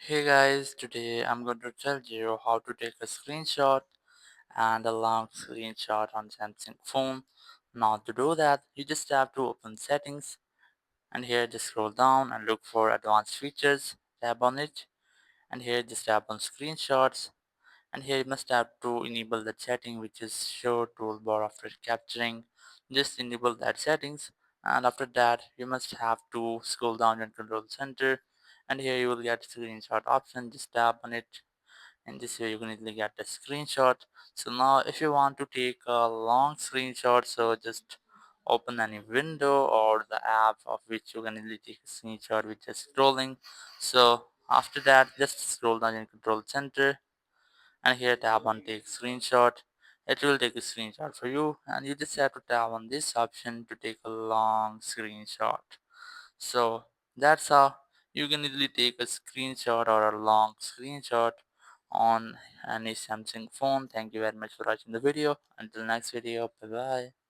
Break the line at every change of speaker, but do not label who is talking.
Hey guys, today I'm going to tell you how to take a screenshot and a long screenshot on Samsung phone. Now to do that, you just have to open settings and here just scroll down and look for advanced features, tap on it, and here just tap on screenshots, and here you must have to enable the setting which is show toolbar after capturing. Just enable that settings, and after that you must have to scroll down in control center, and here you will get screenshot option. Just tap on it, and this way you can easily get the screenshot. So now if you want to take a long screenshot, so just open any window or the app of which you can easily take a screenshot with just scrolling. So after that just scroll down in control center, and here tap on take screenshot. It will take a screenshot for you, and you just have to tap on this option to take a long screenshot. So that's how you can easily take a screenshot or a long screenshot on any Samsung phone. Thank you very much for watching the video. Until next video, bye bye.